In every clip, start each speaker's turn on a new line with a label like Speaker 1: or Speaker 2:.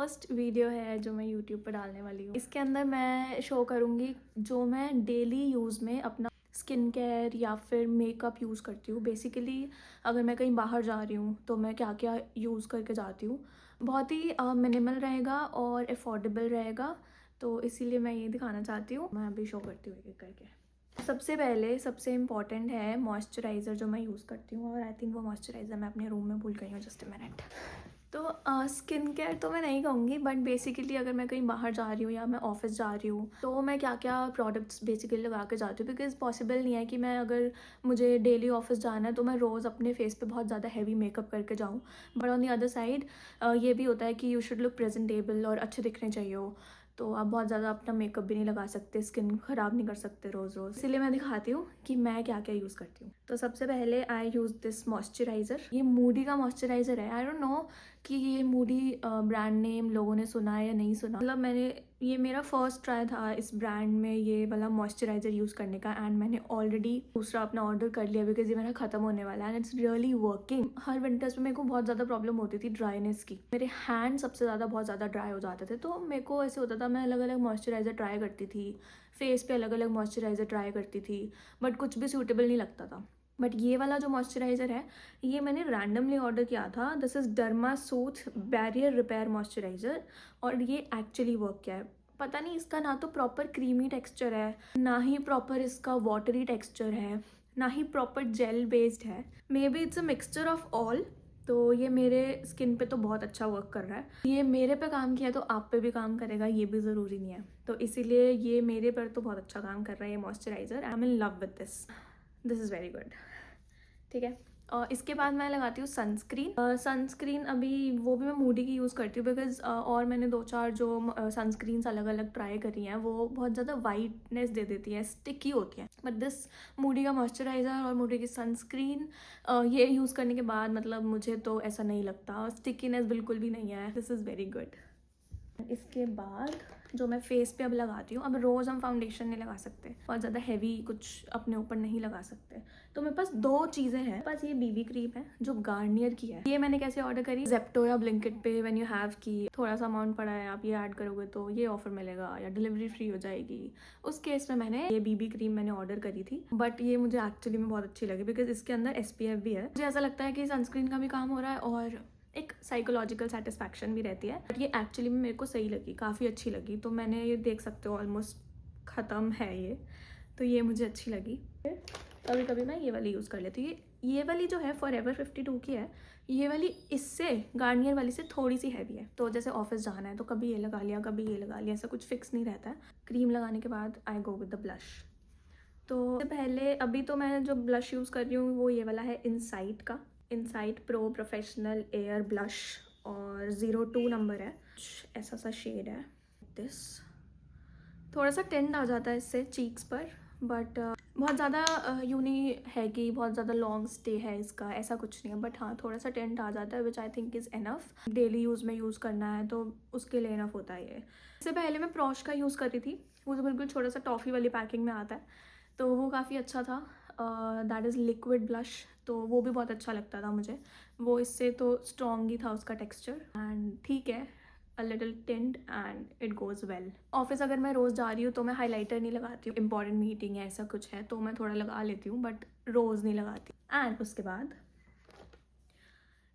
Speaker 1: First video है जो मैं यूट्यूब पर डालने वाली हूँ। इसके अंदर मैं शो करूँगी जो मैं डेली यूज़ में अपना स्किन केयर या फिर मेकअप यूज़ करती हूँ। बेसिकली अगर मैं कहीं बाहर जा रही हूँ तो मैं क्या क्या यूज़ करके जाती हूँ। बहुत ही मिनिमल रहेगा और अफोर्डेबल रहेगा, तो इसीलिए मैं ये दिखाना चाहती हूँ। मैं अभी शो करती हूँ एक करके। सबसे पहले सबसे इम्पॉर्टेंट है मॉइस्चराइज़र जो मैं यूज़ करती हूँ, और आई थिंक वो मॉइस्चराइज़र मैं अपने रूम में भूल गई हूँ। Just a minute. तो स्किन केयर तो मैं नहीं कहूँगी, बट बेसिकली अगर मैं कहीं बाहर जा रही हूँ या मैं ऑफिस जा रही हूँ तो मैं क्या क्या प्रोडक्ट्स बेसिकली लगा के जाती हूँ, बिकॉज़ पॉसिबल नहीं है कि मैं अगर मुझे डेली ऑफिस जाना है तो मैं रोज़ अपने फेस पे बहुत ज़्यादा हैवी मेकअप करके जाऊँ। But on the other side ये भी होता है कि यू शुड लुक प्रेजेंटेबल और अच्छे दिखने चाहिए हो, तो आप बहुत ज़्यादा अपना मेकअप भी नहीं लगा सकते, स्किन ख़राब नहीं कर सकते रोज़ रोज़। इसीलिए मैं दिखाती हूँ कि मैं क्या क्या यूज़ करती हूँ। तो सबसे पहले आई यूज़ दिस मॉइस्चराइज़र। ये मूडी का मॉइस्चराइज़र है। आई डोंट नो कि ये मूडी ब्रांड नेम लोगों ने सुना है या नहीं सुना। मतलब ये मेरा फर्स्ट ट्राई था इस ब्रांड में ये वाला मॉइस्चराइज़र यूज़ करने का, एंड मैंने ऑलरेडी दूसरा अपना ऑर्डर कर लिया बिकॉज ये मेरा ख़त्म होने वाला है and it's really working. Her winters में मेरे को बहुत ज़्यादा प्रॉब्लम होती थी ड्राइनेस की। मेरे हैंड सबसे ज़्यादा बहुत ज़्यादा ड्राई हो जाते थे, तो मेरे को ऐसे होता था मैं अलग अलग मॉइस्चराइज़र ट्राई करती थी, फेस पे अलग अलग मॉइस्चराइज़र ट्राई करती थी, बट कुछ भी सूटेबल नहीं लगता था। बट ये वाला जो मॉइस्चराइज़र है ये मैंने रैंडमली ऑर्डर किया था। This is Dermasooth barrier repair moisturiser, और ये एक्चुअली वर्क किया है। पता नहीं, इसका ना तो प्रॉपर क्रीमी टेक्सचर है, ना ही प्रॉपर इसका वाटरी टेक्सचर है, ना ही प्रॉपर जेल बेस्ड है। May be it's a mixture of all. तो ये मेरे स्किन पे तो बहुत अच्छा वर्क कर रहा है। ये मेरे पे काम किया तो आप पे भी काम करेगा, ये भी ज़रूरी नहीं है। तो इसीलिए ये मेरे पर तो बहुत अच्छा काम कर रहा है ये moisturiser. I am in love with this. This is very good. ठीक है। और इसके बाद मैं लगाती हूँ सनस्क्रीन। सनस्क्रीन अभी वो भी मैं मूडी की यूज़ करती हूँ बिकॉज और मैंने 2-4 जो सनस्क्रीन्स अलग अलग ट्राई करी हैं वो बहुत ज़्यादा वाइटनेस दे देती हैं, स्टिकी होती हैं। बट दिस मूडी का मॉइस्चराइज़र और मूडी की सनस्क्रीन ये यूज़ करने के बाद मतलब मुझे तो ऐसा नहीं लगता, स्टिकीनेस बिल्कुल भी नहीं है। This is very good. इसके बाद जो मैं फेस पे अब लगाती हूँ, अब रोज़ हम फाउंडेशन नहीं लगा सकते, बहुत ज़्यादा हैवी कुछ अपने ऊपर नहीं लगा सकते, तो मेरे पास 2 चीज़ें हैं। मेरे पास ये बीबी क्रीम है जो गार्नियर की है। ये मैंने कैसे ऑर्डर करी, जेप्टो या ब्लिंकिट पे व्हेन यू हैव की थोड़ा सा अमाउंट पड़ा है, आप ये ऐड करोगे तो ये ऑफर मिलेगा या डिलीवरी फ्री हो जाएगी। उस केस में मैंने ये बीबी क्रीम मैंने ऑर्डर करी थी, बट ये मुझे एक्चुअली में बहुत अच्छी लगी बिकॉज इसके अंदर SPF भी है। मुझे ऐसा लगता है कि सनस्क्रीन का भी काम हो रहा है और एक साइकोलॉजिकल सेटिस्फैक्शन भी रहती है। बट ये एक्चुअली में मेरे को सही लगी, काफ़ी अच्छी लगी। तो मैंने ये देख सकते हो ऑलमोस्ट ख़त्म है ये, तो ये मुझे अच्छी लगी। कभी कभी मैं ये वाली यूज़ कर लेती हूँ। ये वाली जो है फॉरएवर 52 की है। ये वाली इससे गार्नियर वाली से थोड़ी सी हैवी है, तो जैसे ऑफिस जाना है तो कभी ये लगा लिया कभी ये लगा लिया, ऐसा कुछ फिक्स नहीं रहता है। क्रीम लगाने के बाद आई गो विद द ब्लश। तो पहले अभी तो मैं जो ब्लश यूज़ कर रही हूँ वो ये वाला है इनसाइट का, insight pro professional air blush, और 02 नंबर है। ऐसा सा शेड है दिस। थोड़ा सा टेंट आ जाता है इससे चीक्स पर, बट बहुत ज़्यादा यूनी है कि बहुत ज़्यादा लॉन्ग स्टे है इसका, ऐसा कुछ नहीं है। बट हाँ, थोड़ा सा टेंट आ जाता है which I think is enough. Daily use में यूज़ करना है तो उसके लिए इनफ होता है ये। इससे पहले मैं प्रॉश का यूज़ कर रही थी, वो तो बिल्कुल छोटा सा टॉफ़ी वाली पैकिंग में आता है, तो वो काफ़ी अच्छा था। दैट इज़ लिक्विड ब्लश, तो वो भी बहुत अच्छा लगता था मुझे। वो इससे तो स्ट्रॉन्ग ही था उसका टेक्स्चर, एंड ठीक है, a little tint and it goes well. Office अगर मैं रोज़ जा रही हूँ तो मैं हाइलाइटर नहीं लगाती हूँ, इंपॉर्टेंट मीटिंग है ऐसा कुछ है तो मैं थोड़ा लगा लेती हूँ, बट रोज़ नहीं लगाती। एंड उसके बाद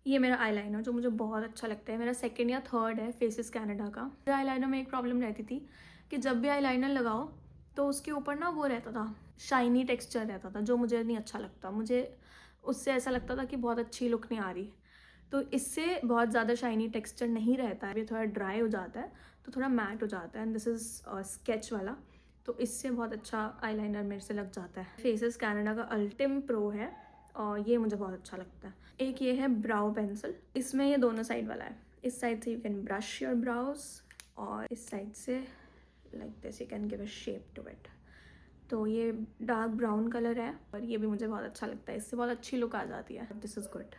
Speaker 1: ये मेरा आईलाइनर जो मुझे बहुत अच्छा लगता है, मेरा 2nd या 3rd है फेसेस कनाडा का। मेरा आईलाइनर में एक प्रॉब्लम रहती थी कि जब भी आईलाइनर लगाओ तो उसके ऊपर ना वो रहता था, शाइनी टेक्सचर रहता था, जो मुझे नहीं अच्छा लगता। मुझे उससे ऐसा लगता था कि बहुत अच्छी लुक नहीं आ रही। तो इससे बहुत ज़्यादा शाइनी टेक्सचर नहीं रहता है, ये थोड़ा ड्राई हो जाता है तो थोड़ा मैट हो जाता है। एंड दिस इज़ स्केच वाला, तो इससे बहुत अच्छा आईलाइनर मेरे से लग जाता है। फेसेस कनाडा का अल्टिम प्रो है और ये मुझे बहुत अच्छा लगता है। एक ये है ब्राउ पेंसिल, इसमें ये दोनों साइड वाला है। इस साइड से you can brush your brows और इस साइड से like this you can give a shape to it. तो ये डार्क ब्राउन कलर है और ये भी मुझे बहुत अच्छा लगता है, इससे बहुत अच्छी लुक आ जाती है। This is good.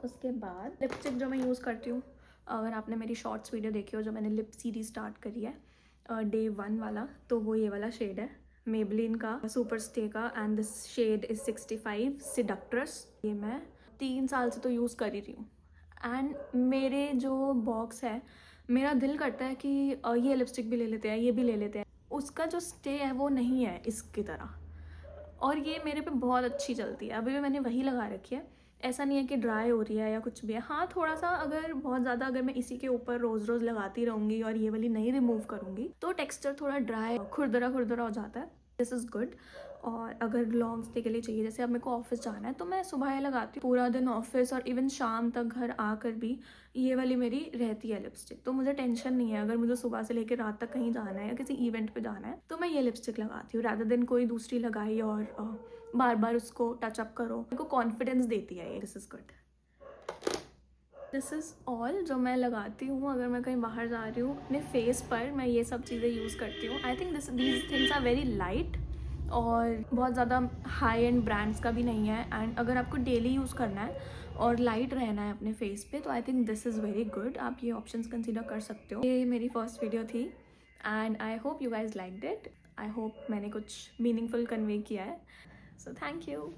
Speaker 1: उसके बाद लिपस्टिक जो मैं यूज़ करती हूँ, अगर आपने मेरी शॉर्ट्स वीडियो देखी हो जो मैंने लिप सीरीज स्टार्ट करी है Day 1 वाला, तो वो ये वाला शेड है मेबलिन का सुपर स्टे का, एंड दिस शेड इज़ 65 सिडक्ट्रस। ये मैं 3 साल से तो यूज़ कर ही रही हूँ एंड मेरे जो बॉक्स है, मेरा दिल करता है कि ये लिपस्टिक भी ले लेते हैं, ये भी ले लेते हैं। उसका जो स्टे है वो नहीं है इसकी तरह, और ये मेरे पे बहुत अच्छी चलती है। अभी भी मैंने वही लगा रखी है, ऐसा नहीं है कि ड्राई हो रही है या कुछ भी है। हाँ, थोड़ा सा अगर बहुत ज़्यादा अगर मैं इसी के ऊपर रोज़ रोज़ लगाती रहूँगी और ये वाली नहीं रिमूव करूँगी तो टेक्सचर थोड़ा ड्राई खुरदरा खुरदरा हो जाता है। This is good. और अगर लॉन्ग स्टे के लिए चाहिए, जैसे अब मेरे को ऑफिस जाना है तो मैं सुबह ये लगाती हूँ, पूरा दिन ऑफिस और इवन शाम तक घर आकर भी ये वाली मेरी रहती है लिपस्टिक। तो मुझे टेंशन नहीं है, अगर मुझे सुबह से लेकर रात तक कहीं जाना है या किसी इवेंट पे जाना है तो मैं ये लिपस्टिक लगाती हूँ, रादर देन कोई दूसरी लगाई और बार बार उसको टचअप करो। मेरे को कॉन्फिडेंस देती है ये। This is good. This is all जो मैं लगाती हूँ अगर मैं कहीं बाहर जा रही हूँ। अपने फेस पर मैं ये सब चीज़ें यूज़ करती हूँ। I think these things are very light और बहुत ज़्यादा हाई एंड ब्रांड्स का भी नहीं है। एंड अगर आपको डेली यूज़ करना है और लाइट रहना है अपने फेस पे तो I think this is very good. आप ये ऑप्शंस कंसिडर कर सकते हो। ये मेरी फर्स्ट वीडियो थी and I hope you guys liked it. I hope मैंने कुछ मीनिंगफुल कन्वे किया है। So thank you.